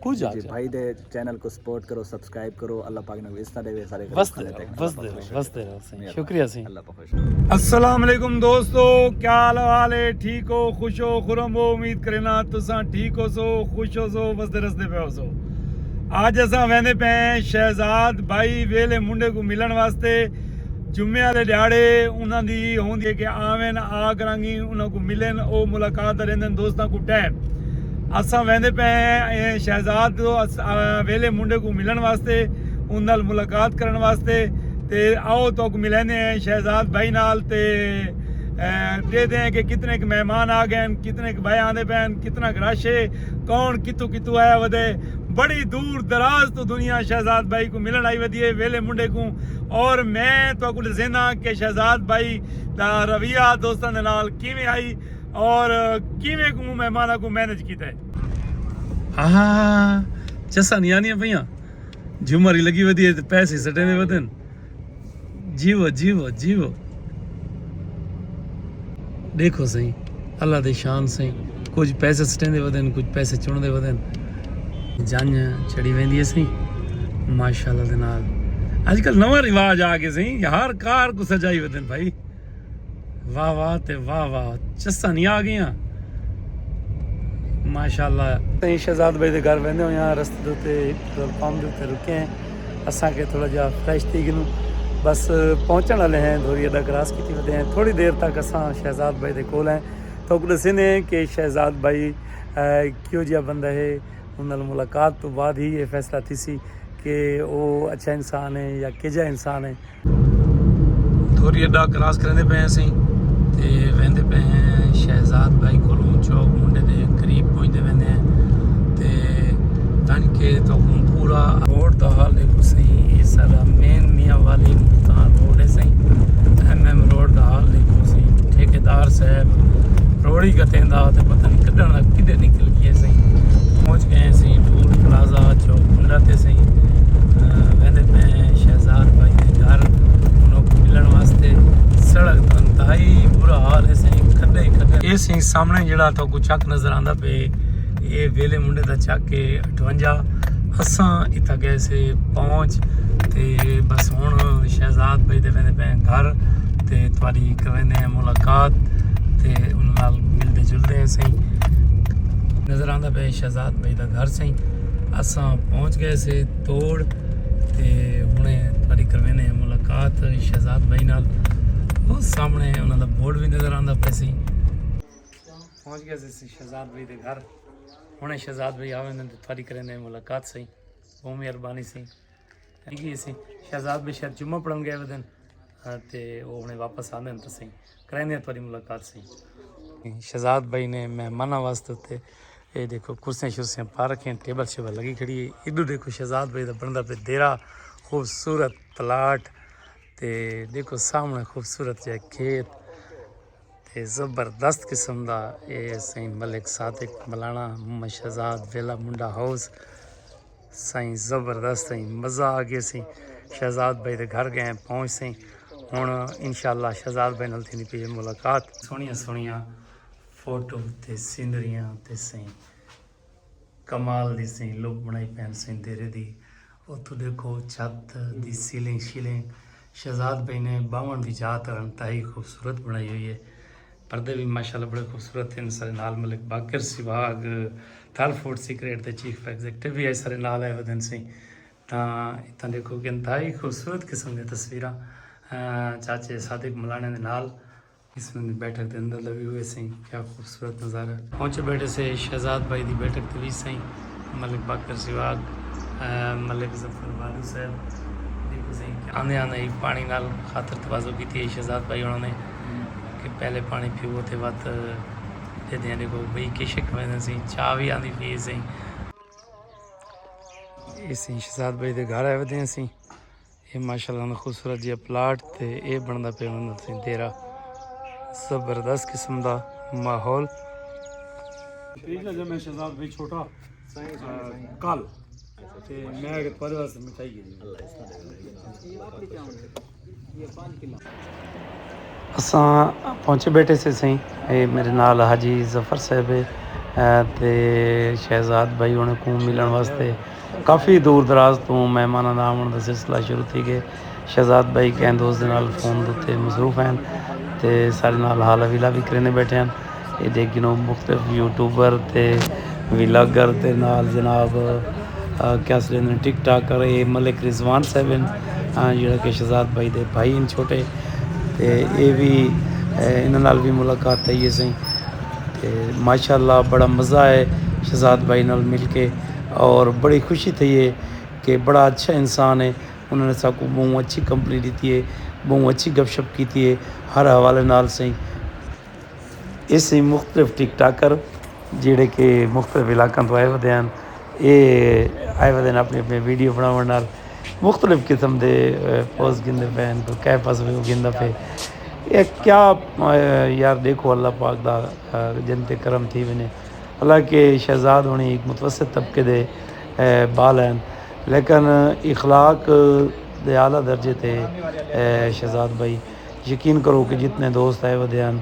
कुछ आ जी भाई दे चैनल को सपोर्ट करो, सब्सक्राइब करो। अल्लाह पाक ने इस तरह सारे बसते रहो सही। शुक्रिया सही। अल्लाह पाक खुश। अस्सलाम वालेकुम दोस्तों, क्या हाल है? ठीक हो, खुश हो, खुरम हो? उम्मीद करना तुसा ठीक हो सो, खुश हो सो, बसते रस्ते पे हो सो। आज असा वेंदे पे शहजाद भाई वेले मुंडे को मिलन वास्ते। जुम्मे वाले दिहाड़े उन्हां दी होंदी है कि आवेन आ करांगी उन्हां को मिलन, ओ मुलाकात रहंदे दोस्तां को टाइम। असा वेंदे पे शहजाद वेले मुंडे को मिलन वास्ते, उन नाल मुलाकात करन वास्ते। ते आओ तो मिलने हैं शहजाद भाई नाल ते देखते हैं कि कितने के मेहमान आ गए, कितने के भाई आंदे पैन, कितना रश है, कौन कितों कितों आया वधे। बड़ी दूर दराज तो दुनिया शहजाद भाई को मिलन आई वधी है वेले मुंडे को। और मैं तो कुछ दसेना कि शहजाद भाई दा रवैया दोस्तों दे नाल किवें आई और किवें को मेहमानां को मैनेज कीता है। चसा नहीं आनियां पईयां, झुमरी लगी वधी है ते पैसे सटे ने वधन। जीवो जीवो जीवो, देखो सही अल्लाह दे शान सही। कुछ पैसे सटेंदे वधन, कुछ पैसे चुनदे वधन। जंज चढ़ी वेंदी है सही माशाअल्लाह दे नाल। अजकल नवा रिवाज आ गए सही, हर कार को सजाई वधन भाई। वाह वाह ते वाह वाह, चस्सा नहीं आ गईयां माशाअल्लाह। सही शहजाद भाई दे घर वेंदे होया रस्ते दे उत्ते पेट्रोल पंप दे उत्ते रुके हैं। असां के थोड़ा जा फ्रेश थी गए, बस पहुंचने वाले हैं। धोरी अड्डा क्रॉस की वधे हैं। थोड़ी देर तक असां शहजाद भाई दे कोल हैं। तो दसने कि शहजाद भाई क्यों जिहा बंदा है। उन मुलाकात तो बाद ही ये फैसला थी सी कि वो अच्छा इंसान है या किजा इंसान है। धोरी अड्डा क्रॉस करते पे असीं ते वेंदे पे हैं शहजाद भाई कोलों चौक मुंडे दे करीब पहुंचते वेंदे हैं ते तन के तो पूरा रोड दा हाल देखो सही। ये सारा मेन मियाँ वाली मुल्तान रोड है सही। MM रोड दा हाल देखो सही। ठेकेदार साहब रोड ही कटेंदा ते पता नहीं कड्ढण किधर निकल गए सही। पहुंच गए सही टूल प्लाजा चौक मुंडा ते सही। वेंदे पे शहजाद भाई के घर उन्होंने मिलन वास्ते। सड़क तो इंतहाई बुरा हाल है सही, खड्डे ही खड्डे। ये सही सामने जड़ा तो कुछ चक नजर आंदा पे, ये वेले मुंडे दा चक है 58। असां इत्था गए से पहुंच ते बस हुण शहजाद भाई दे वेंदे पे घर ते तुहाडी करवेंदे हैं मुलाकात ते उन नाल मिलदे जुलदे हैं सही। नज़र आंदा पे शहजाद भाई दा घर सही। असां पहुंच गए से तोड़ ते हुणे तुहाडी करवेंदे हैं मुलाकात शहजाद भाई नाल। वो सामने उन्हां दा बोर्ड भी नज़र आंदा पे सी। पहुंच गए से शहजाद भाई दे घर। हुणे शहजाद भाई आवे ने तुहाडी करेंदे मुलाकात सही। बहुत मेहरबानी सी ठीक सी। शहजाद भाई शायद जुम्मा पढ़न गए वदन ते वो हुणे वापस आंदे न तो सही करेंदे तुहाडी मुलाकात सही। शहजाद भाई ने मेहमाना वास्ते उत्ते ये देखो कुर्सियाँ शुर्सियाँ पा रखी हैं, टेबल शेबल लगी खड़ी है। इधर देखो शहजाद भाई का बनता पे देरा खूबसूरत प्लाट ते देखो सामने खूबसूरत जो खेत ते ज़बरदस्त किस्म का ये सही मलिक सादिक मलाना मोहम्मद शहजाद वेला मुंडा हाउस सही। ज़बरदस्त सही मज़ा आ गया सी। शहजाद भाई के घर गए पहुँच सही। हुण इंशाअल्लाह शहजाद भाई नाल थी पई मुलाकात। सोहणियां सोहणियां फोटो ते सीनरियां ते सही कमाल दी सही लुक बनाई पैन सही देरे दी। उत्थों देखो छत दी सीलिंग शीलिंग शहजाद भाई ने बावन की जात इंतहाई खूबसूरत बनाई हुई है। पर्दे भी माशाल्लाह बड़े खूबसूरत हैं। सारे नाल मलिक बाकर सिवाग थल फूड सीक्रेट के चीफ एग्जीक्यूटिव भी है सारे नाल आए वदन सही। तो इतना देखो कि इंतहाई खूबसूरत किस्म की तस्वीर चाचे सादिक मलाने के नाल इसमें बैठक के अंदर लगे हुए सही। क्या खूबसूरत नज़ारा। पहुँचे बैठे से शहजाद भाई की बैठक भी सही। मलिक बाकर सिवाग मलिक जफर वाली साहब देखो सही आने आने ही पानी नाल खातर तवाज़ो की थी शहजाद भाई उन्होंने कि पहले पानी पीवो थे बात दे दें। देखो भाई किशक में सही चाह भी आती पी सही। ये सही शहजाद भाई के घर आए वे सी। ये माशाल्लाह खूबसूरत जी प्लाट ते ये बनता पे सी देरा। ज़बरदस्त किस्म का माहौल। जब मैं शहजाद भाई छोटा कल मैं थोड़े वास्ते मिठाई असां पहुँचे बैठे से सही। मेरे नाल हाजी जफर साहब है ਤੇ ਸ਼ਹਿਜ਼ਾਦ ਭਾਈ ਉਹਨਾਂ ਨੂੰ ਮਿਲਣ ਵਾਸਤੇ ਕਾਫੀ ਦੂਰ ਦਰਾਜ਼ ਤੋਂ ਮਹਿਮਾਨਾਂ ਦਾ ਆਉਣ ਦਾ ਸਿਲਸਿਲਾ ਸ਼ੁਰੂ ਥी गए। ਸ਼ਹਿਜ਼ਾਦ ਭਾਈ ਕਹਿਣ ਦੋਸਤ ਦੇ ਨਾਲ ਫੋਨ ਦੇ ਉੱਤੇ ਮਸਰੂਫ ਹਨ ਤੇ ਸਾਡੇ ਨਾਲ ਹਾਲ ਵੀਲਾ ਵੀ ਕਰਨੇ ਬੈਠੇ ਹਨ। ਇਹ ਦੇਖ ਨੂੰ ਮੁਖਤਲਿਫ ਯੂਟਿਊਬਰ ਤੇ ਵਿਲਾਗਰ ਤੇ ਨਾਲ ਜਨਾਬ ਕਿਆ ਸਲੇਂਦਰ ਟਿਕਟਾਕਰ ਇਹ ਮਲਿਕ ਰਿਜ਼ਵਾਨ ਸਾਹਿਬ ਹਨ ਜਿਹੜਾ ਕਿ ਸ਼ਹਿਜ਼ਾਦ ਭਾਈ ਦੇ ਭਾਈ ਹਨ ਛੋਟੇ ਤੇ ਇਹ ਵੀ ਇਹਨਾਂ ਨਾਲ ਵੀ ਮੁਲਾਕਾਤ ਹੋਈ ਅਸੀਂ ਤੇ माशाअल्लाह बड़ा मज़ा है शहजाद भाई नाल मिल के और बड़ी खुशी थी है कि बड़ा अच्छा इंसान है। उन्होंने सबको बहुत अच्छी कंपनी दी है, बहुत अच्छी गपशप की है हर हवाले नाल सही। इस मुख्तलिफ टिकटाकर जिहड़े कि मुख्तलिफ इलाकों तो आए हुए हैं ये आए हुए हैं अपने अपने वीडियो बनाने नाल मुख्तलिफ किस्म के पोस्ट गिनते पे कोई कै पास गिनता पे ये क्या यार देखो अल्लाह पाक दा जनते करम थी वने। हालांकि शहजाद होनी एक मुतवसत तबके दे बाल हैं लेकिन इखलाक दे आला दर्जे ते शहजाद भाई यकीन करो कि जितने दोस्त आए वदे हैं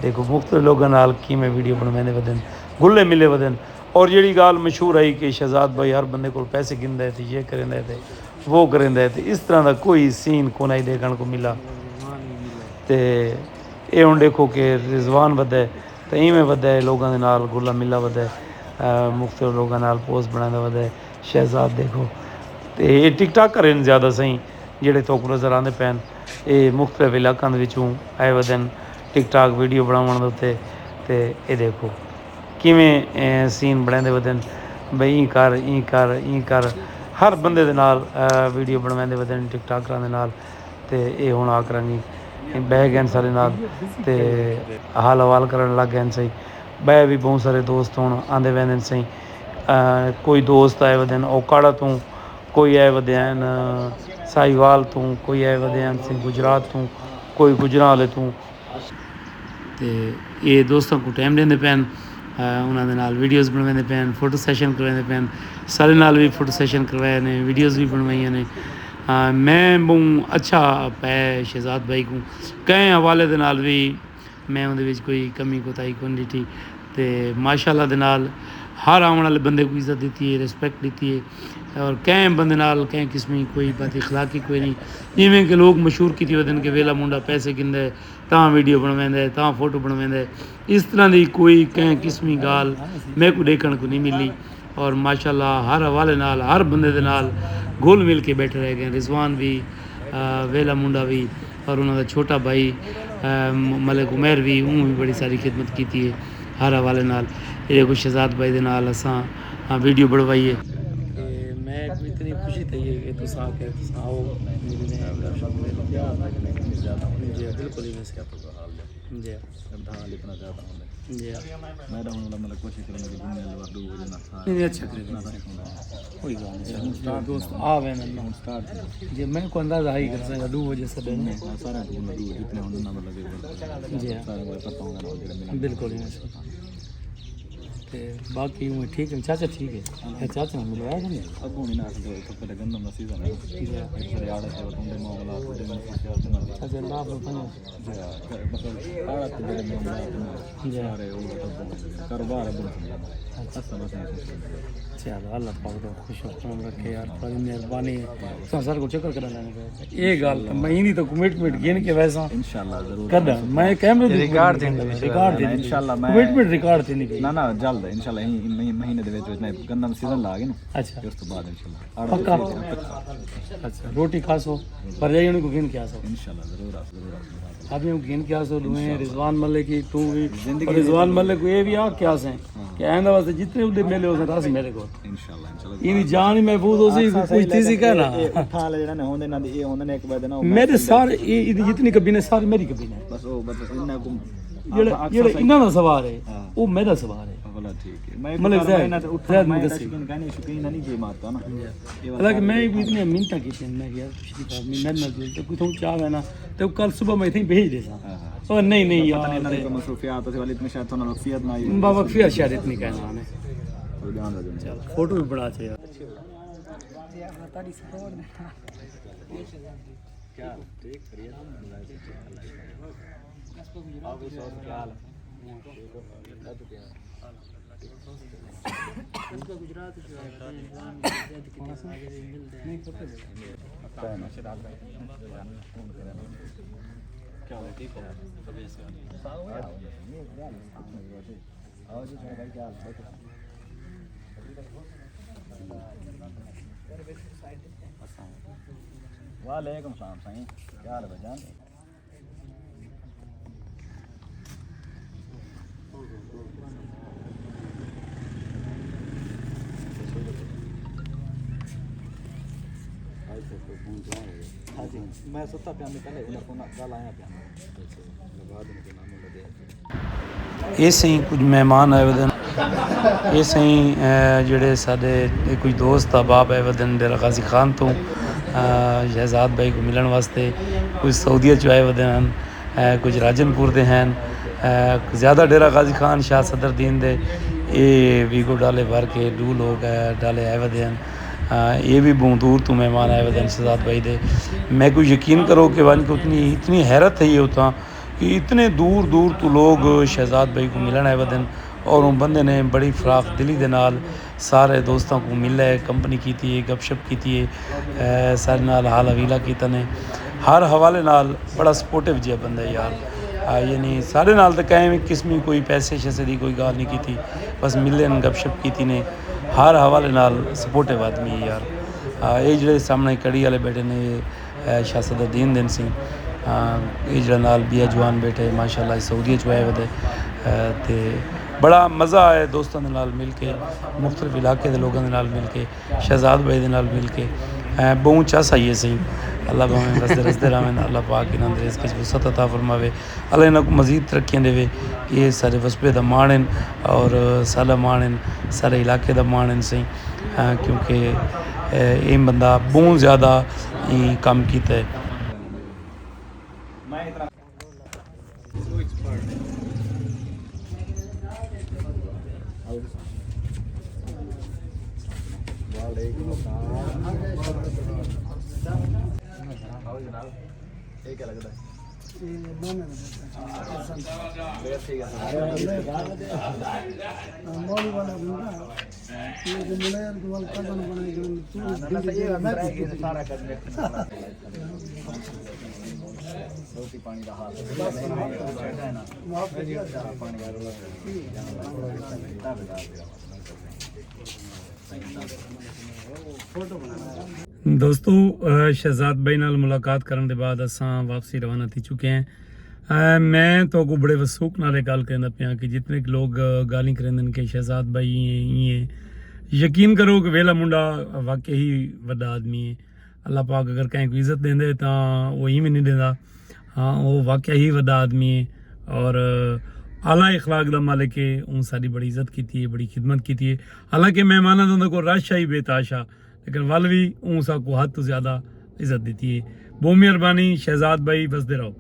देखो मुख्तलिफ लोगों नाल किवें वीडियो बनवाने वदन गुल्ले मिले वदन और जिहड़ी गाल मशहूर आई कि शहजाद भाई हर बंदे को पैसे गिनदे थे ये करेंदे थे वो करेंदे थे इस तरह का कोई सीन को नहीं देखने को मिला। तो ये हुण देखो कि रिजवान वधे तो इवें वधे लोगों के नाल गुला मिला वधे मुख्तलिफ लोगों नाल पोस्ट बनांदा वधे। शहजाद देखो तो ये टिकटाकर हैं ज़्यादा सही जिहड़े तोक नज़र आते पैन ये मुख्तलिफ इलाकों विचों आए वधन टिकटाक वीडियो बनाउण दे उत्ते ते ये देखो किवें सीन बनांदे वधन बई ई कर हर बंदे दे नाल वीडियो बनवांदे वधन टिकटाकरां दे नाल ते ये हुण आ करांगी बह गए सारे नाल ते हाल हवाल करन लग गए सही। बह भी बहुत सारे दोस्त हुण आंदे वहदे सही कोई दोस्त आए वधे ओकाड़ा तो कोई आए वधे साहिवाल तो कोई आए वधे गुजरात तो कोई गुजरात तो ते ये दोस्तों को टाइम देंदे पैन उन्होंने नाल वीडियोज़ बनवाते पैन फोटो सैशन करवाते पैन सारे नाल भी फोटो सैशन करवाए ने वीडियोज़ भी बनवाई ने। मैं बहुत अच्छा पै शहजाद भाई को कई हवाले दे नाल भी मैं उहदे विच कोई कमी कोताही कोई नहीं थी तो माशाअल्लाह दे नाल हर आने वाले बंदे को इज्जत दी है रिस्पैक्ट दी है और कई बंदे नाल कई किस्म कोई बात इखलाकी कोई नहीं जिवें कि लोग मशहूर की वजन के वेला मुंडा पैसे गिंदा तां वीडियो बनवांदा तां फोटो बनवांदा इस तरह की कोई कई किस्मी गाल मैं को देखने को नहीं मिली और माशाअल्लाह हर हवाले नाल हर बंदे दे नाल घुल मिल के बैठे रह गए। रिजवान भी वेला मुंडा भी और उन्होंने छोटा भाई मलिक उमर भी उन्होंने भी बड़ी सारी खिदमत की है हर हवाले नाल ये कुछ शहजाद भाई दे नाल असां वीडियो बनवाई है। मैं इतनी खुशी थी कि तुस आके आओ जी बिल्कुल ही वैसे जी मैं मतलब कोशिश करूँगा नहीं अच्छा कोई गल नहीं स्टार्ट दोस्त आ वे ना स्टार्ट जी मैं को अंदाजा ही कर सकता 2 बजे से दिन सारा जितने होंगे ना मतलब जी सारा पता होगा बिल्कुल ही ते बाकी हूँ ठीक है चाचा ठीक है चाचा ने मिलवाया था अब नहीं ना तो पहले गंदम का सीजन है फिर आड़े से बतौंदे मामला तो मैं चाचा अल्लाह को पता मतलब आड़ा ते बड़े मामला सारे वो कारोबार है चलो अल्लाह पाक दा खुश रखन रखे यार बड़ी मेहरबानी है सर को चक्कर करा लेने का ये गल मैं इनी तो कमिटमेंट गिन के वैसा इंशाल्लाह जरूर कर मैं कैमरे रिकॉर्ड दे इंशाल्लाह मैं कमिटमेंट रिकॉर्ड थे नहीं ना जल्द इंशाल्लाह यही महीने दे विच मैं गंदम सीजन ला गए ना अच्छा उस तो बाद इंशाल्लाह पक्का अच्छा रोटी खासो पर जाइए उनको गिन के आसो इंशाल्लाह जरूर आप यूँ गिन के आसो दुए रिजवान मलिक की तू भी और रिजवान मलिक को ये भी आ क्या से कि आंदा वास्ते जितने उधर मेले हो रास मेरे को इंशाल्लाह इनी जान ही महफूज हो सी कुछ थी सी कहना उठा ले जेड़ा ने होंदे ना ये होंदे ने एक बार ना मेरे सारे ये जितनी कबीने सारी मेरी कबीने बस वो बस इन्ना को जेड़ा इन्ना दा सवार है वो मेरा सवार है भला ठीक है मैं मतलब उठा मैं शौकीन कहने शौकीन नहीं जे मारता ना हालांकि मैं भी इतनी मिन्नत की थी मैं यार पिछली बार मैं न तो कुछ चाह है ना तो कल सुबह मैं इतनी भेज दे सा और नहीं यार इन्ना को मसरूफियात तो वाली इतनी शायद तो ना वक्फियत ना आई बाबा फिर शायद इतनी कहना है ध्यान रखो चल फोटो भी बड़ा अच्छा यार क्या ठीक बढ़िया आप इस और क्या हाल है क्या हाल है, ठीक हो? वालेकुम सलाम साईं, क्या हाल है भाईजान? हाँ जी, मैं सुता पिया मैं पहले उन्हें फोन कल आया पिया बाद में नाम लगे ਇਹ ਸਹੀ ਕੁਝ ਮਹਿਮਾਨ ਆਏ ਵਦਨ ਇਹ ਸਹੀ ਜਿਹੜੇ ਸਾਡੇ ਕੁਝ ਦੋਸਤ ਅਬਾਬ ਆਏ ਵਦਨ ਡੇਰਾ ਗਾਜ਼ੀ ਖਾਨ ਤੋਂ ਸ਼ਹਿਜ਼ਾਦ ਭਾਈ ਨੂੰ ਮਿਲਣ ਵਾਸਤੇ ਕੁਝ ਸਾਊਦੀਆ ਚ ਆਏ ਵਦਨ ਹਨ ਕੁਝ ਰਾਜਨਪੁਰ ਦੇ ਹਨ ਜ਼ਿਆਦਾ ਡੇਰਾ ਗਾਜ਼ੀ ਖਾਨ ਸ਼ਾਹ ਸਦਰਦੀਨ ਦੇ ਇਹ ਵੀਗੋ ਡਾਲੇ ਭਰ ਕੇ ਦੂ ਲੋਕ ਡਾਲੇ ਆਏ ਵਦੇ ਹਨ ਇਹ भी बहुत दूर तो मेहमान आए वदन शहजाद भाई दे मैं कोई यकीन करो कि वन को इतनी हैरत है ये उतना कि इतने दूर दूर तो लोग शहजाद भाई को मिलन आए वदन और उन बंदे ने बड़ी फराख दिली दे नाल सारे दोस्तों को मिले कंपनी की थी गपशप की थी सारे नाल हाल हवीला कीता ने हर हवाले नाल बड़ा सपोर्टिव जिहा बंदा है यार यानी सारे नाल तो कहें किस्मी कोई पैसे शैसे की कोई गाल नहीं की थी बस मिले गपशप की थी ने हर हवाले नाल सपोर्टिव आदमी है यार ये ਜਿਹੜੇ ਸਾਹਮਣੇ ਕੜੀ ਵਾਲੇ ਬੈਠੇ ਨੇ ਸ਼ਾਹ ਸਦਰਦੀਨ ਦਿਨ ਸਿੰਘ ਇਹ ਜਿਹੜਾ ਨਾਲ ਬੀਆ ਜਵਾਨ ਬੈਠੇ ਮਾਸ਼ਾਅੱਲਾ ਸਾਊਦੀਆ ਚ ਆਏ ਵਦੇ ਤੇ ਬੜਾ ਮਜ਼ਾ ਆਇਆ ਦੋਸਤਾਂ ਦੇ ਨਾਲ ਮਿਲ ਕੇ ਮੁxtਲਿਫ ਇਲਾਕੇ ਦੇ ਲੋਕਾਂ ਦੇ ਨਾਲ ਮਿਲ ਕੇ ਸ਼ਹਿਜ਼ਾਦ ਭਾਈ ਦੇ ਨਾਲ ਮਿਲ ਕੇ ਬਹੁਤ ਚਾਹ ਆਈਏ ਸਹੀ अल्लाह भावें रस्ते रहें अल्लाह पाक इन्हों के रिज़्क़ च वसअत अता फरमावे अल्लाह इन्हों को मज़ीद तरक्कियां देवे ये सारे वसबे दा मान हैं और साला मान हैं सारे इलाके दा मान हैं सही क्योंकि ये बंदा बहुत ज़्यादा काम किया है ये क्या लगता है रोटी पानी का हाल ਦੋਸਤੋ ਸ਼ਹਿਜ਼ਾਦ ਭਾਈ ਨਾਲ ਮੁਲਾਕਾਤ ਕਰਨ ਦੇ ਬਾਅਦ ਅਸਾਂ ਵਾਪਸੀ ਰਵਾਨਾ ਥੀ ਚੁੱਕੇ ਹਾਂ ਮੈਂ तो को बड़े वसूख नाल गल करना पिया कि जितने लोग गाली करेंदन कि शहजाद भाई ये यकीन करो कि वेला मुंडा वाकई ही वड्डा आदमी है अल्लाह पाक अगर कहीं को इज्जत देंदे तो वो ही भी नहीं देंदा हाँ वो वाकई ही वड्डा आदमी है और आला इखलाक दा मालिक है उन सारी बड़ी इज्जत की है बड़ी खिदमत की है हालांकि मेहमाना तो को रश आई बेताशा लेकिन वल भी ऊँ सा को हद तो ज़्यादा इज्जत दी है बहुत मेहरबानी शहजाद भाई बसते रहो।